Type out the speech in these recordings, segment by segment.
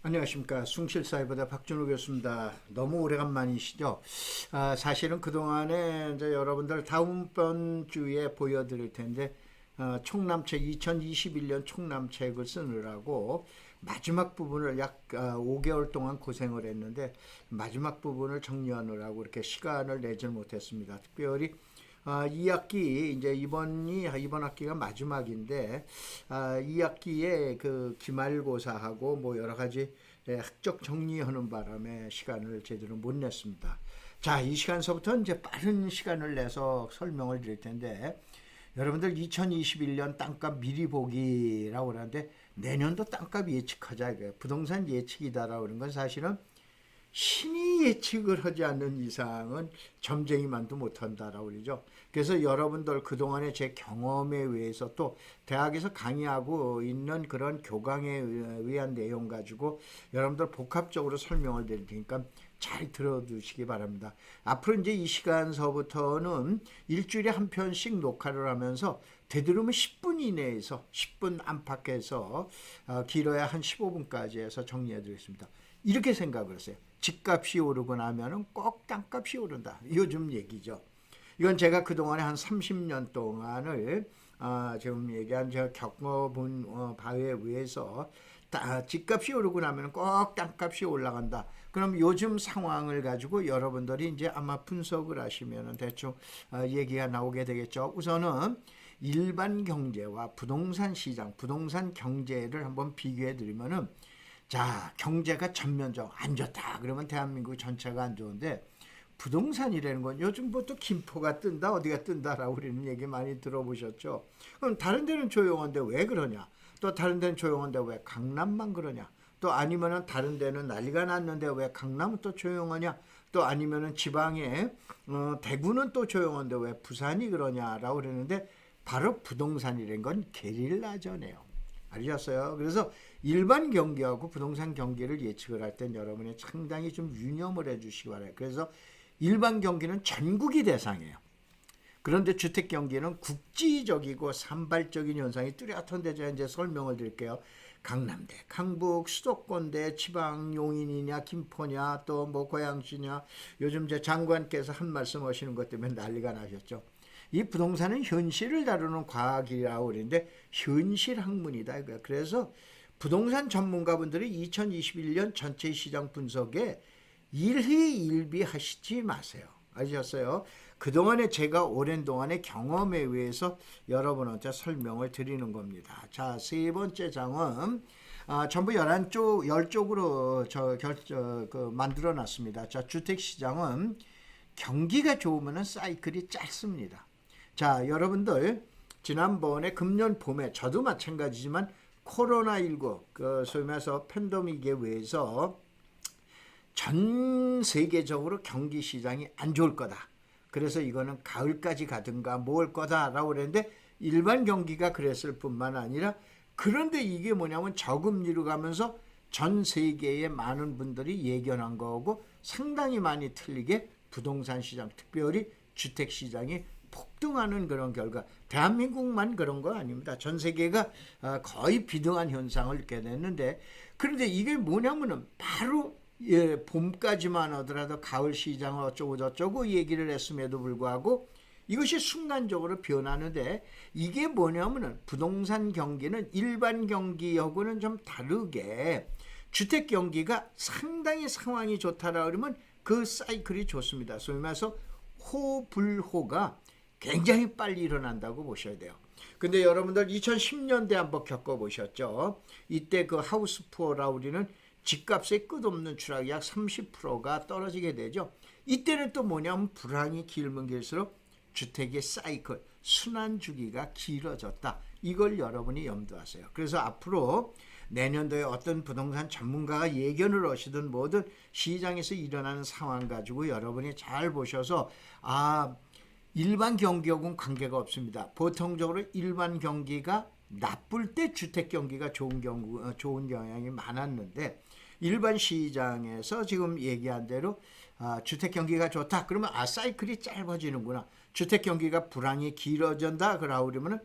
안녕하십니까. 숭실사이버대 박준호 교수입니다. 너무 오래간만이시죠? 사실은 그동안에 이제 여러분들 다음번 주에 보여드릴 텐데, 총남책 2021년 총남책을 쓰느라고 마지막 부분을 약 5개월 동안 고생을 했는데, 마지막 부분을 정리하느라고 이렇게 시간을 내질 못했습니다. 특별히 2학기 이제 이번 학기가 마지막인데, 2학기에 그 기말고사하고 뭐 여러 가지 학적 정리하는 바람에 시간을 제대로 못 냈습니다. 자, 이 시간서부터 이제 빠른 시간을 내서 설명을 드릴 텐데, 여러분들 2021년 땅값 미리 보기라고 그러는데, 내년도 땅값 예측하자 이거예요. 부동산 예측이다라고 그런 건 사실은 신이 예측을 하지 않는 이상은 점쟁이만도 못한다라고 그러죠. 그래서 여러분들 그동안의 제 경험에 의해서 또 대학에서 강의하고 있는 그런 교강에 의한 내용 가지고 여러분들 복합적으로 설명을 드릴 테니까 잘 들어두시기 바랍니다. 앞으로 이제 이 시간서부터는 일주일에 한 편씩 녹화를 하면서 되도록이면 10분 이내에서 10분 안팎에서 길어야 한 15분까지 해서 정리해 드리겠습니다. 이렇게 생각을 했어요. 집값이 오르고 나면은 꼭 땅값이 오른다. 요즘 얘기죠. 이건 제가 그동안에 한 30년 동안을 지금 얘기한 제가 겪어본 바에 의해서 집값이 오르고 나면 꼭 땅값이 올라간다. 그럼 요즘 상황을 가지고 여러분들이 이제 아마 분석을 하시면 대충 얘기가 나오게 되겠죠. 우선은 일반 경제와 부동산 시장, 부동산 경제를 한번 비교해 드리면은, 자, 경제가 전면적으로 안 좋다 그러면 대한민국 전체가 안 좋은데, 부동산이라는 건 요즘 뭐 또 김포가 뜬다 어디가 뜬다라고 그러는 얘기 많이 들어보셨죠. 그럼 다른 데는 조용한데 왜 그러냐, 또 다른 데는 조용한데 왜 강남만 그러냐, 또 아니면은 다른 데는 난리가 났는데 왜 강남은 또 조용하냐, 또 아니면은 지방에 대구는 또 조용한데 왜 부산이 그러냐라고 그러는데, 바로 부동산이라는 건 게릴라전이에요. 아셨어요? 그래서 일반 경기하고 부동산 경기를 예측을 할 땐 여러분이 상당히 좀 유념을 해 주시기 바라요. 그래서 일반 경기는 전국이 대상이에요. 그런데 주택 경기는 국지적이고 산발적인 현상이 뚜렷한데 제가 이제 설명을 드릴게요. 강남대, 강북, 수도권대, 지방 용인이냐, 김포냐, 또 뭐 고양시냐, 요즘 제 장관께서 한 말씀 하시는 것 때문에 난리가 나셨죠. 이 부동산은 현실을 다루는 과학이라고 그러는데 현실 학문이다. 그래서 부동산 전문가분들이 2021년 전체 시장 분석에 일희일비 하시지 마세요. 아셨어요? 그동안에 제가 오랜 동안의 경험에 의해서 여러분한테 설명을 드리는 겁니다. 자, 세 번째 장은 전부 10쪽으로 만들어 놨습니다. 자, 주택시장은 경기가 좋으면 사이클이 짧습니다. 자, 여러분들 지난번에 금년 봄에 저도 마찬가지지만 코로나19 소위 말해서 팬데믹에 의해서 전 세계적으로 경기 시장이 안 좋을 거다. 그래서 이거는 가을까지 가든가 모을 거다라고 그랬는데, 일반 경기가 그랬을 뿐만 아니라, 그런데 이게 뭐냐면 저금리로 가면서 전 세계의 많은 분들이 예견한 거고 상당히 많이 틀리게 부동산 시장, 특별히 주택 시장이 폭등하는 그런 결과, 대한민국만 그런 거 아닙니다. 전 세계가 거의 비등한 현상을 겪게 됐는데, 그런데 이게 뭐냐면은 바로 봄까지만 하더라도 가을 시장을 어쩌고 저쩌고 얘기를 했음에도 불구하고 이것이 순간적으로 변하는데, 이게 뭐냐면은 부동산 경기는 일반 경기하고는 좀 다르게 주택 경기가 상당히 상황이 좋다라 그러면 그 사이클이 좋습니다. 소위 말해서 호불호가 굉장히 빨리 일어난다고 보셔야 돼요. 근데 여러분들 2010년대 한번 겪어보셨죠? 이때 그 하우스 푸어라고 우리는 집값의 끝없는 추락이 약 30%가 떨어지게 되죠. 이때는 또 뭐냐면 불황이 길면 길수록 주택의 사이클, 순환 주기가 길어졌다. 이걸 여러분이 염두하세요. 그래서 앞으로 내년도에 어떤 부동산 전문가가 예견을 하시든 뭐든 시장에서 일어나는 상황 가지고 여러분이 잘 보셔서, 일반 경기하고는 관계가 없습니다. 보통적으로 일반 경기가 나쁠 때 주택 경기가 좋은 경향이 많았는데, 일반 시장에서 지금 얘기한 대로 주택 경기가 좋다 그러면 사이클이 짧아지는구나, 주택 경기가 불황이 길어진다 그러면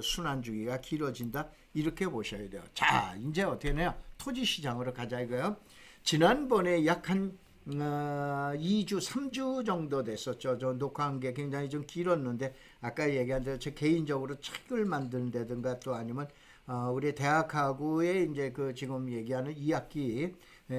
순환 주기가 길어진다. 이렇게 보셔야 돼요. 자, 이제 어떻게 해요? 토지 시장으로 가자 이거요. 지난번에 약 한 2주, 3주 정도 됐었죠. 저 녹화한 게 굉장히 좀 길었는데 아까 얘기한 대로 제 개인적으로 책을 만드는다든가 또 아니면 우리 대학하고의 이제 그 지금 얘기하는 2학기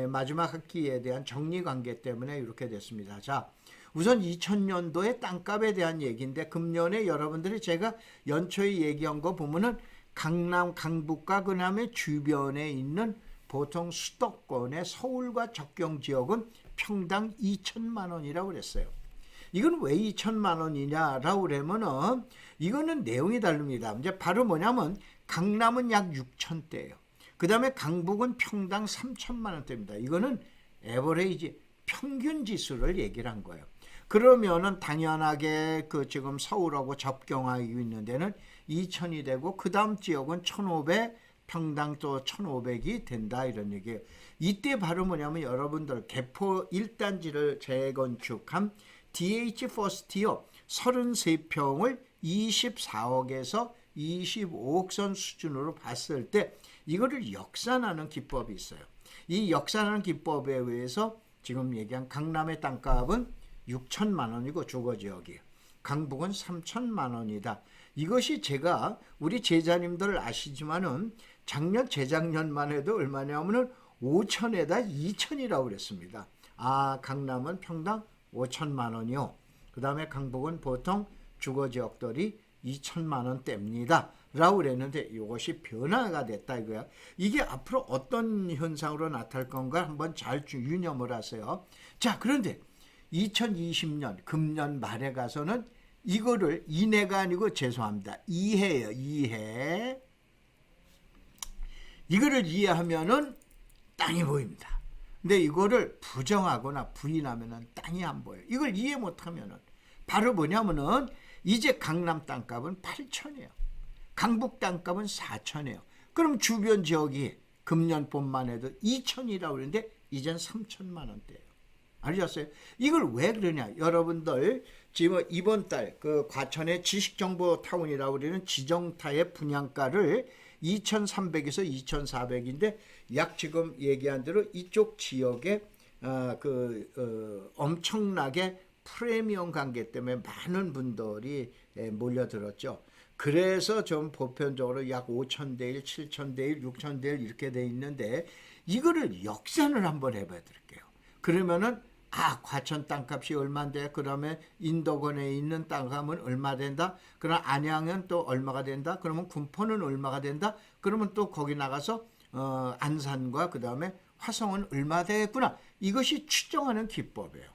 마지막 학기에 대한 정리 관계 때문에 이렇게 됐습니다. 자, 우선 2000년도에 땅값에 대한 얘기인데 금년에 여러분들이 제가 연초에 얘기한 거 보면은 강남, 강북과 그 다음에 주변에 있는 보통 수도권의 서울과 접경 지역은 평당 2천만 원이라고 그랬어요. 이건 왜 2천만 원이냐라고 그러면은 이거는 내용이 다릅니다. 이제 바로 뭐냐면 강남은 약 6천대예요. 그 다음에 강북은 평당 3천만 원대입니다. 이거는 에버레이지 평균 지수를 얘기를 한 거예요. 그러면은 당연하게 그 지금 서울하고 접경하고 있는 데는 2천이 되고 그 다음 지역은 1,500 평당 또 1,500이 된다 이런 얘기예요. 이때 바로 뭐냐면 여러분들 개포 1단지를 재건축한 DH 퍼스트요 33평을 24억에서 25억 선 수준으로 봤을 때 이거를 역산하는 기법이 있어요. 이 역산하는 기법에 의해서 지금 얘기한 강남의 땅값은 6천만 원이고 주거지역이에요. 강북은 3천만 원이다. 이것이 제가 우리 제자님들 아시지만은 작년 재작년만 해도 얼마냐면은 5천에다 2천이라고 그랬습니다. 아, 강남은 평당 5천만 원이요. 그 다음에 강북은 보통 주거지역들이 2천만 원대입니다. 라고 그랬는데 이것이 변화가 됐다 이거야. 이게 앞으로 어떤 현상으로 나타날 건가 한번 잘 유념을 하세요. 자, 그런데 2020년 금년 말에 가서는 이거를 이해가 아니고 죄송합니다. 이해예요. 이해. 이거를 이해하면은 땅이 보입니다. 근데 이거를 부정하거나 부인하면은 땅이 안 보여요. 이걸 이해 못하면은 바로 뭐냐면은 이제 강남 땅값은 8천이에요. 강북 땅값은 4천이에요. 그럼 주변 지역이 금년뿐만 해도 2천이라고 그러는데 이젠 3천만 원대예요. 아셨어요? 이걸 왜 그러냐? 여러분들 지금 이번 달 그 과천의 지식정보타운이라고 그러는 지정타의 분양가를 2,300에서 2,400인데 약 지금 얘기한 대로 이쪽 지역에 엄청나게 프리미엄 관계 때문에 많은 분들이 몰려들었죠. 그래서 좀 보편적으로 약 5,000대 1, 7,000대 1, 6,000대 1 이렇게 돼 있는데 이거를 역산을 한번 해봐 드릴게요. 그러면은 과천 땅값이 얼마인데 그러면 인도권에 있는 땅값은 얼마 된다. 그럼 안양은 또 얼마가 된다. 그러면 군포는 얼마가 된다. 그러면 또 거기 나가서 안산과 그 다음에 화성은 얼마 되겠구나. 이것이 추정하는 기법이에요.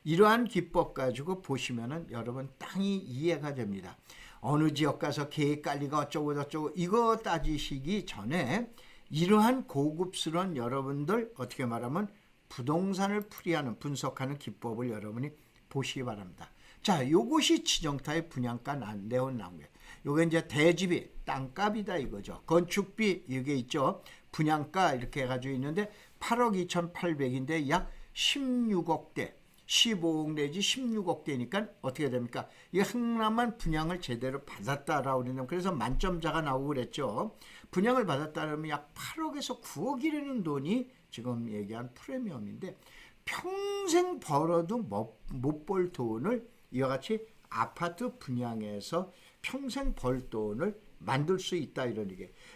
이러한 기법 가지고 보시면은 여러분 땅이 이해가 됩니다. 어느 지역 가서 계획 관리가 어쩌고 저쩌고 이거 따지시기 전에 이러한 고급스러운 여러분들 어떻게 말하면 부동산을 풀이하는 분석하는 기법을 여러분이 보시기 바랍니다. 자, 요것이 지정타의 분양가 내용 나온 거예요. 요게 이제 대지비 땅값이다 이거죠. 건축비 이게 있죠. 분양가 이렇게 해가지고 있는데 8억 2,800인데 약 16억대 15억 내지 16억대니까 어떻게 됩니까? 이 하나만 분양을 제대로 받았다라고 그러는 그래서 만점자가 나오고 그랬죠. 분양을 받았다면 약 8억에서 9억이라는 돈이 지금 얘기한 프리미엄인데 평생 벌어도 못 벌 돈을 이와 같이 아파트 분양해서 평생 벌 돈을 만들 수 있다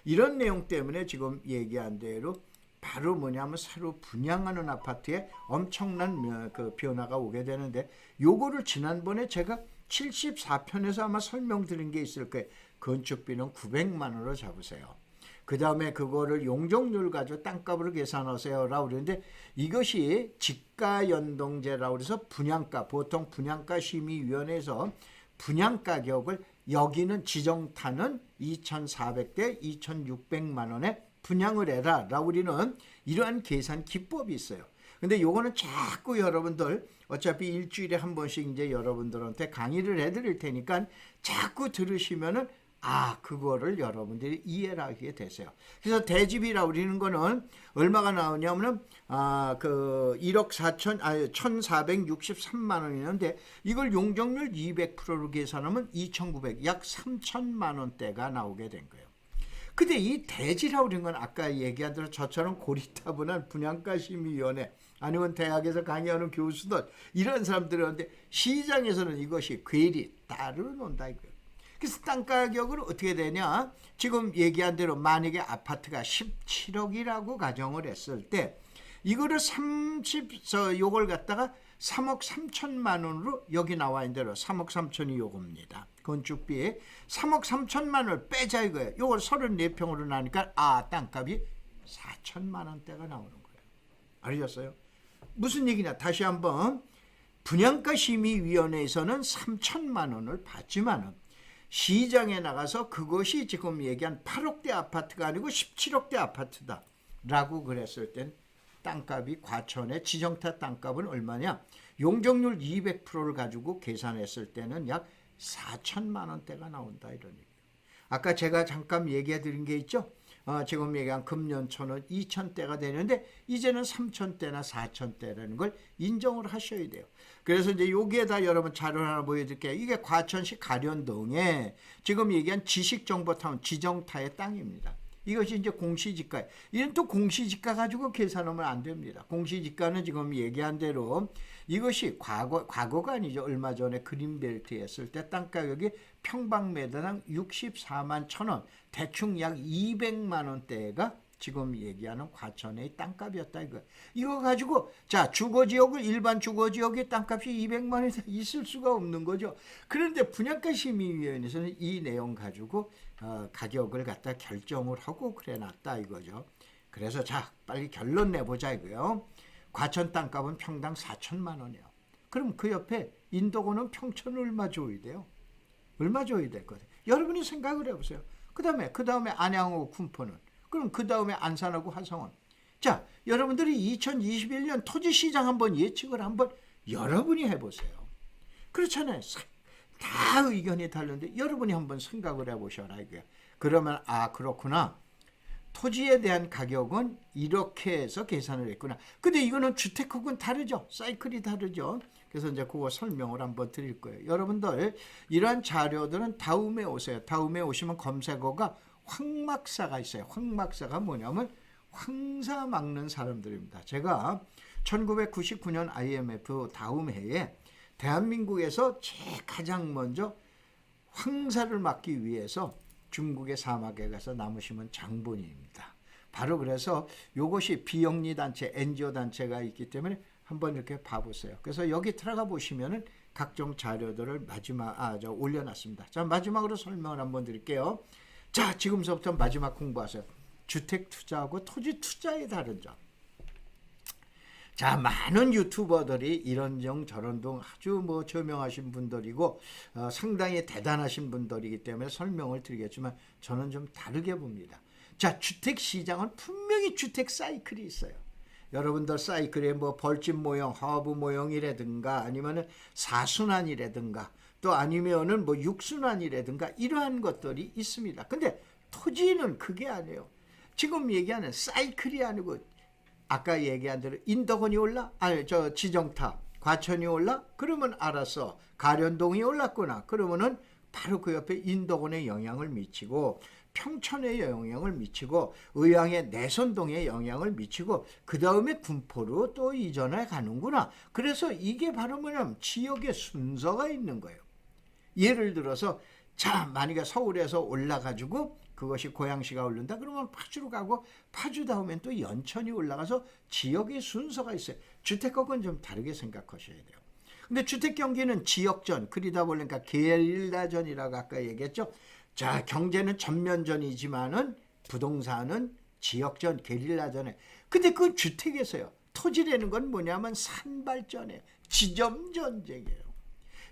이런 내용 때문에 지금 얘기한 대로 바로 뭐냐면 새로 분양하는 아파트에 엄청난 그 변화가 오게 되는데 요거를 지난번에 제가 74편에서 아마 설명드린 게 있을 거예요. 건축비는 900만 원으로 잡으세요. 그 다음에 그거를 용적률 가지고 땅값으로 계산하세요 라고 그러는데 이것이 지가연동제라고 해서 분양가 보통 분양가심의위원회에서 분양가격을 여기는 지정타는 2,400대 2,600만 원에 분양을 해라 라고 우리는 이러한 계산 기법이 있어요. 근데 요거는 자꾸 여러분들 어차피 일주일에 한 번씩 이제 여러분들한테 강의를 해드릴 테니까 자꾸 들으시면은 그거를 여러분들이 이해를 하게 되세요. 그래서 대집이라고 그러는 거는 얼마가 나오냐면은, 1억 4천, 1,463만 원이는데, 이걸 용적률 200%로 계산하면 2,900, 약 3천만 원대가 나오게 된 거예요. 근데 이 대지라고 그런 건 아까 얘기한 대로 저처럼 고리타분한 분양가심의위원회 아니면 대학에서 강의하는 교수들 이런 사람들이 오는데 시장에서는 이것이 괴리 따르 논다 이거예요. 그래서 땅 가격은 어떻게 되냐? 지금 얘기한 대로 만약에 아파트가 17억이라고 가정을 했을 때 이거를 요걸 갖다가 3억 3천만 원으로 여기 나와 있는 대로 3억 3천이 요겁니다. 건축비에 3억 3천만 원을 빼자 이거예요. 요걸 34평으로 나니까 땅값이 4천만 원대가 나오는 거예요. 알겠어요? 무슨 얘기냐? 다시 한번 분양가심의위원회에서는 3천만 원을 받지만은 시장에 나가서 그것이 지금 얘기한 8억대 아파트가 아니고 17억대 아파트다라고 그랬을 땐 땅값이 과천의 지정타 땅값은 얼마냐? 용적률 200%를 가지고 계산했을 때는 약 4천만 원대가 나온다 이런 얘기예요. 아까 제가 잠깐 얘기해 드린 게 있죠? 지금 얘기한 금년초는 2천대가 되는데 이제는 3천대나 4천대라는 걸 인정을 하셔야 돼요. 그래서 이제 여기에다 여러분 자료 하나 보여드릴게요. 이게 과천시 가련동에 지금 얘기한 지식정보타운 지정타의 땅입니다. 이것이 이제 공시지가예요. 이건 또 공시지가 가지고 계산하면 안 됩니다. 공시지가는 지금 얘기한 대로 이것이 과거가 아니죠. 얼마 전에 그린벨트 했을 때 땅가격이 평방미터당 64만 1,000원, 대충 약 200만 원대가 지금 얘기하는 과천의 땅값이었다 이거. 이거 가지고 자 주거지역을 일반 주거지역의 땅값이 200만 원이 있을 수가 없는 거죠. 그런데 분양가심의위원회에서는 이 내용 가지고 가격을 갖다 결정을 하고 그래놨다 이거죠. 그래서 자 빨리 결론 내보자 이거요. 과천 땅값은 평당 4천만 원이에요. 그럼 그 옆에 인도고는 평촌 얼마 줘야 돼요? 얼마 줘야 될 거예요? 여러분이 생각을 해보세요. 그 다음에 안양하고 군포는 그럼 그 다음에 안산하고 화성은. 자, 여러분들이 2021년 토지시장 한번 예측을 한번 여러분이 해보세요. 그렇잖아요. 다 의견이 다른데 여러분이 한번 생각을 해보셔라 이게. 그러면 그렇구나. 토지에 대한 가격은 이렇게 해서 계산을 했구나. 근데 이거는 주택하고는 다르죠. 사이클이 다르죠. 그래서 이제 그거 설명을 한번 드릴 거예요. 여러분들 이러한 자료들은 다음에 오세요. 다음에 오시면 검색어가 황막사가 있어요. 황막사가 뭐냐면 황사 막는 사람들입니다. 제가 1999년 IMF 다음 해에 대한민국에서 가장 먼저 황사를 막기 위해서 중국의 사막에 가서 나무 심은 장본인입니다. 바로 그래서 이것이 비영리 단체, NGO 단체가 있기 때문에 한번 이렇게 봐보세요. 그래서 여기 들어가 보시면은 각종 자료들을 올려놨습니다. 자, 마지막으로 설명을 한번 드릴게요. 자, 지금서부터 마지막 공부하세요. 주택 투자하고 토지 투자의 다른 점. 자, 많은 유튜버들이 이런정 저런동 아주 저명하신 분들이고 상당히 대단하신 분들이기 때문에 설명을 드리겠지만 저는 좀 다르게 봅니다. 자, 주택 시장은 분명히 주택 사이클이 있어요. 여러분들 사이클에 벌집 모형, 허브 모형이라든가 아니면은 사순환이라든가 또 아니면은 6순환이라든가 이러한 것들이 있습니다. 근데 토지는 그게 아니에요. 지금 얘기하는 사이클이 아니고 아까 얘기한 대로 인덕원이 올라? 지정타, 과천이 올라? 그러면 알았어. 가련동이 올랐구나. 그러면은 바로 그 옆에 인덕원에 영향을 미치고 평천에 영향을 미치고 의왕의 내선동에 영향을 미치고 그 다음에 군포로 또 이전해 가는구나. 그래서 이게 바로 뭐냐면 지역의 순서가 있는 거예요. 예를 들어서 자 만약에 서울에서 올라가지고 그것이 고양시가 오른다 그러면 파주로 가고 파주 다음엔 또 연천이 올라가서 지역의 순서가 있어요. 주택가는 좀 다르게 생각하셔야 돼요. 근데 주택 경기는 지역전 그러다 보니까 게릴라전이라고 아까 얘기했죠. 자 경제는 전면전이지만은 부동산은 지역전 게릴라전에. 근데 그건 주택에서요. 토지라는 건 뭐냐면 산발전이에요. 지점전쟁이에요.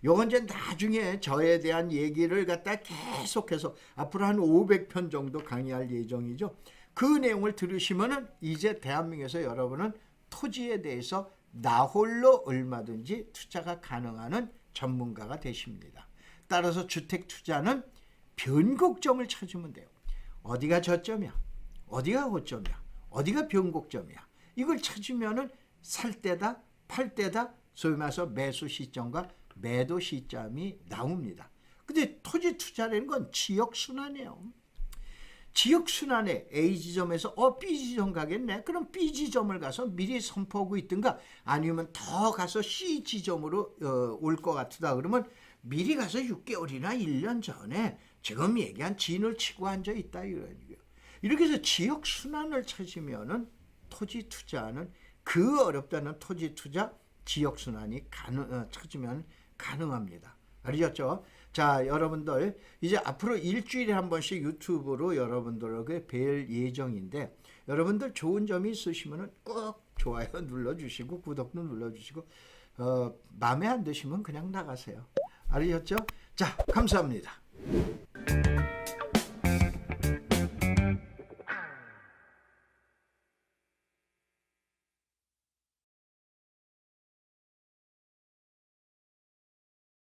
요건 이제 나중에 저에 대한 얘기를 갖다 계속해서 앞으로 한 500편 정도 강의할 예정이죠. 그 내용을 들으시면은 이제 대한민국에서 여러분은 토지에 대해서 나홀로 얼마든지 투자가 가능한 전문가가 되십니다. 따라서 주택 투자는 변곡점을 찾으면 돼요. 어디가 저점이야? 어디가 고점이야? 어디가 변곡점이야? 이걸 찾으면은 살 때다, 팔 때다, 소위 말해서 매수 시점과 매도 시점이 나옵니다. 근데 토지 투자라는 건 지역 순환이에요. 지역 순환에 A 지점에서 B 지점 가겠네. 그럼 B 지점을 가서 미리 선포하고 있든가 아니면 더 가서 C 지점으로 올 것 같다. 그러면 미리 가서 6개월이나 1년 전에 지금 얘기한 진을 치고 앉아 있다 이런 얘기예요. 이렇게 해서 지역 순환을 찾으면은 토지 투자는 그 어렵다는 토지 투자 지역 순환이 찾으면 가능합니다. 알겠죠? 자, 여러분들 이제 앞으로 일주일에 한 번씩 유튜브로 여러분들에게 뵐 예정인데 여러분들 좋은 점이 있으시면 꼭 좋아요 눌러주시고 구독도 눌러주시고 마음에 안 드시면 그냥 나가세요. 알겠죠? 자, 감사합니다.